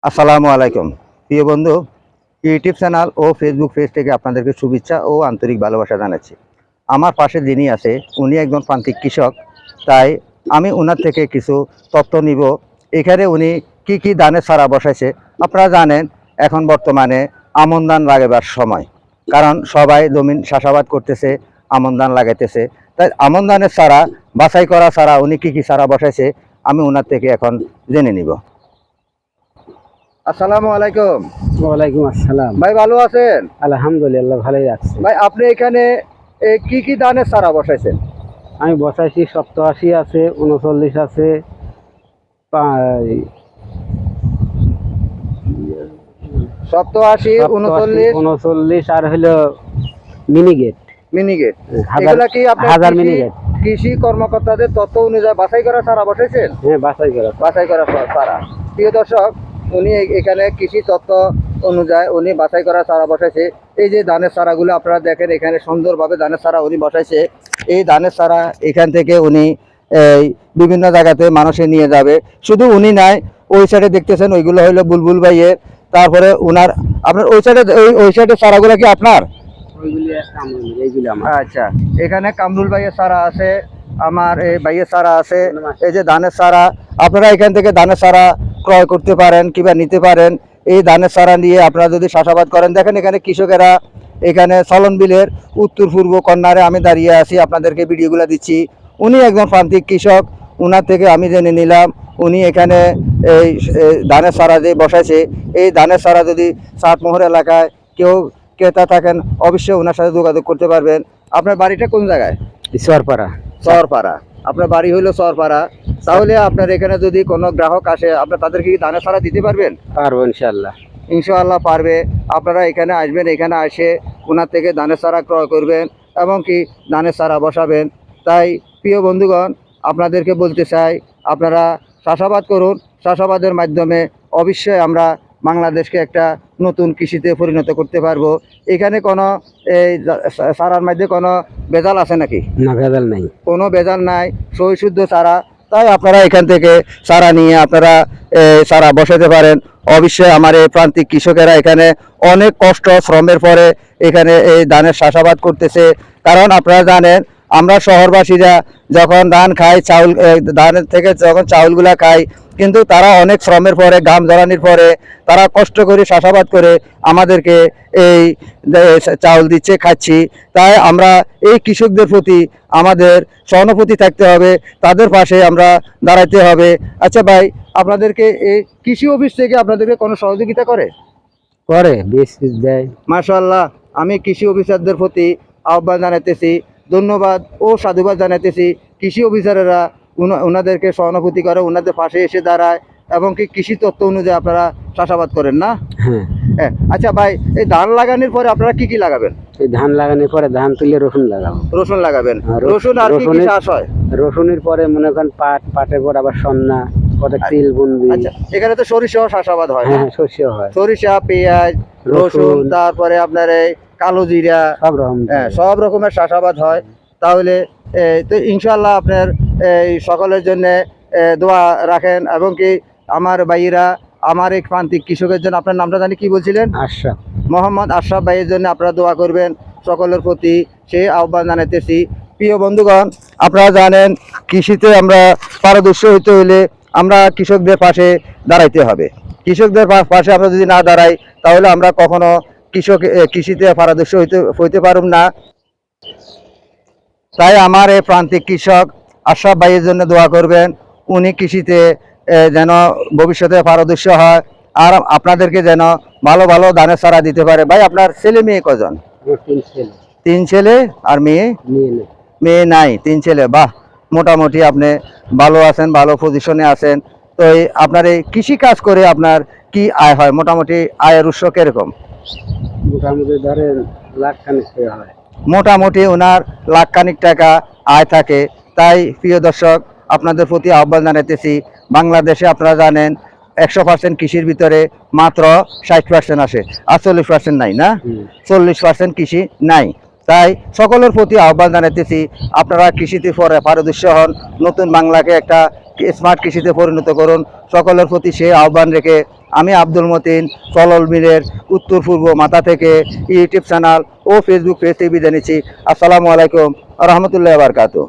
আসসালামু আলাইকুম প্রিয় বন্ধু, ইউটিউব চ্যানেল ও ফেসবুক পেজ থেকে আপনাদেরকে শুভেচ্ছা ও আন্তরিক ভালোবাসা জানাচ্ছি। আমার পাশে যিনি আছে উনি একজন প্রান্তিক কৃষক, তাই আমি ওনার থেকে কিছু তথ্য নিব। এখানে উনি কি ধানের চারা বসাইছে। আপনারা জানেন এখন বর্তমানে আমন ধান লাগাবার সময়, কারণ সবাই জমিন চাষাবাদ করতেছে, আমন ধান লাগাইতেছে। তাই আমন ধানের চারা বাছাই করা ছাড়া উনি কি চারা বসাইছে আমি ওনার থেকে এখন জেনে নিব। আসসালামু আলাইকুম। ওয়ালাইকুম আসসালাম। ভাই ভালো আছেন? আলহামদুলিল্লাহ ভালোই আছে। ভাই আপনি এখানে কি ধানের চারা বসাইছেন? আমি বসাইছি 87 আছে, 39 আছে, 87, 39, 39 আর হলো মিনিগেট। মিনিগেট। হাজার এগুলা কি আপনি হাজার মিনিগেট। কৃষি কর্মকর্তাদের তথ্য অনুযায়ী বাছাই করা চারা বসাইছেন? হ্যাঁ, বাছাই করা। বাছাই করা চারা। প্রিয় দর্শক, উনি এখানে কৃষি তথ্য অনুযায়ী উনি বাছাই করা চারা বসাইছে। এই যে ধানের চারাগুলো আপনারা দেখেন, এখানে সুন্দরভাবে ধানের চারা উনি বসাইছে। এই ধানের চারা এখান থেকে উনি এই বিভিন্ন জায়গাতে মানুষে নিয়ে যাবে। শুধু উনি নাই, ওই সাইডে দেখতেছেন ওইগুলো হইলো বুলবুল ভাইয়ের। তারপরে ওনার আপনার ওই সাইডে চারাগুলো কি আপনার? আচ্ছা, এখানে কামরুল ভাইয়ের চারা আছে, আমার এই ভাইয়ের চারা আছে। এই যে ধানের চারা, আপনারা এখান থেকে ধানের চারা ক্রয় করতে পারেন কিংবা নিতে পারেন। এই ধানের চারা নিয়ে আপনারা যদি চাষাবাদ করেন, দেখেন এখানে কৃষকেরা, এখানে চলন বিলের উত্তর পূর্ব কর্নারে আমি দাঁড়িয়ে আছি, আপনাদেরকে ভিডিওগুলো দিচ্ছি। উনি একজন প্রান্তিক কৃষক, ওনার থেকে আমি জেনে নিলাম উনি এখানে এই ধানের চারা যে বসাইছে, এই ধানের চারা যদি চাটমোহর এলাকায় কেউ ক্রেতা থাকেন অবশ্যই ওনার সাথে যোগাযোগ করতে পারবেন। আপনার বাড়িটা কোন জায়গায়? ঈশ্বরপাড়া। চরপাড়া। আপনার বাড়ি হইলো চরপাড়া। তাহলে আপনার এখানে যদি কোনো গ্রাহক আসে, আপনার তাদেরকে কি ধানের চারা দিতে পারবেন? পারবো ইনশাল্লাহ। ইনশাআল্লাহ পারবে। আপনারা এখানে আসবেন, এখানে এসে ওনার থেকে ধানের চারা ক্রয় করবেন এবং কি ধানের চারা বসাবেন। তাই প্রিয় বন্ধুগণ, আপনাদেরকে বলতে চাই আপনারা চাষাবাদ করুন। চাষাবাদের মাধ্যমে অবশ্যই আমরা বাংলাদেশকে একটা নতুন কৃষিতে পরিণত করতে পারবো। এখানে কোনো এই চারার মধ্যে কোনো ভেজাল আছে নাকি? না, ভেজাল নাই, কোনো ভেজাল নাই, সই শুদ্ধ চারা। তাই আপনারা এখান থেকে চারা নিয়ে আপনারা চারা বসাতে পারেন। অবশ্যই আমার এই প্রান্তিক কৃষকেরা এখানে অনেক কষ্ট শ্রমের পরে এখানে এই ধানের চাষাবাদ করতেছে। কারণ আপনারা জানেন আমরা শহরবাসীরা যখন ধান খাই, চাউল ধানের থেকে যখন চাউলগুলা খাই, কিন্তু তারা অনেক শ্রমের পরে, ঘাম ঝরানির পরে তারা কষ্ট করে চাষাবাদ করে আমাদেরকে এই চাউল দিচ্ছে, খাচ্ছি। তাই আমরা এই কৃষকদের প্রতি আমাদের সহানুভূতি থাকতে হবে, তাদের পাশে আমরা দাঁড়াতে হবে। আচ্ছা ভাই, আপনাদেরকে এই কৃষি অফিস থেকে আপনাদেরকে কোনো সহযোগিতা করে? বীজ দেয়। মাশাআল্লাহ, আমি কৃষি অফিসারদের প্রতি আহ্বান জানাতেছি, ধন্যবাদ ও সাধুবাদ জানাতেছি। কৃষি অফিসারেরা ওনাদেরকে সহানুভূতি করে, ওনাদের পাশে এসে দাঁড়ায় এবং কি কৃষি তথ্য অনুযায়ী আপনারা চাষাবাদ করেন না? হ্যাঁ। আচ্ছা ভাই, এই ধান লাগানোর পরে আপনারা কি লাগাবেন? এই ধান লাগানোর পরে ধান তুলে রসুন লাগাবো। রসুন লাগাবেন? রসুন আর কি চাষ হয়? রসুনের পরে মনে করেন পাটের পর আবার সন্না, তিল বুনবি। আচ্ছা, এখানে তো সরিষাও চাষাবাদ হয়? হ্যাঁ, সরিষা হয়। সরিষা, পেঁয়াজ, রসুন, তারপরে আপনার এই কালো জিরা, সব রকমের চাষাবাদ হয়। তাহলে তো ইনশাআল্লাহ আপনার এই সকলের জন্য দোয়া রাখেন এবং কি আমার ভাইয়েরা, আমার এই প্রান্তিক কৃষকের জন্য, আপনার নামটা জানি কি বলছিলেন? আশরাফ। মোহাম্মদ আশরাফ ভাইয়ের জন্য আপনারা দোয়া করবেন। সকলের প্রতি সেই আহ্বান জানাইতেছি। প্রিয় বন্ধুগণ, আপনারা জানেন কৃষিতে আমরা পারদর্শী হইতে হইলে আমরা কৃষকদের পাশে দাঁড়াইতে হবে। কৃষকদের পাশে আমরা যদি না দাঁড়াই, তাহলে আমরা কখনো কৃষিতে পারদর্শী হইতে পারব না। তাই আমার এই প্রান্তিক কৃষক আশরাফ ভাইয়ের জন্য দোয়া করবেন, উনি কৃষিতে যেন ভবিষ্যতে পারদর্শী হয় আর আপনাদেরকে যেন ভালো ভালো ধানের চারা দিতে পারে। ভাই, আপনার ছেলে মেয়ে কজন? 3 ছেলে। 3 ছেলে আর মেয়ে? মেয়ে নাই, 3 ছেলে। বাহ, মোটামুটি আপনি ভালো আছেন, ভালো পজিশনে আছেন। তো আপনার এই কৃষি কাজ করে আপনার কি আয় হয়? মোটামুটি আয়ের উৎস কিরকম? মোটামুটি ধরেন লাখখানেক হয়। মোটামুটি ওনার লাখখানিক টাকা আয় থাকে। তাই প্রিয় দর্শক, আপনাদের প্রতি আহ্বান জানাইতেছি, বাংলাদেশে আপনারা জানেন 100% কৃষির ভিতরে মাত্র 60% আসে, আর 40% নাই না? 40% কৃষি নাই। তাই সকলের প্রতি আহ্বান জানাইতেছি, আপনারা কৃষিতে পরে পারদর্শী হন, নতুন বাংলাকে একটা স্মার্ট কৃষিতে পরিণত করুন। সকলের প্রতি সে আহ্বান রেখে আমি আব্দুল মতিন চলল মিলের উত্তর পূর্ব মাথা থেকে ইউটিউব চ্যানেল ও ফেসবুক পেজ থেকে বিদায় নিচ্ছি। আসসালামু আলাইকুম রহমতুল্লাহ বারকাতুহ।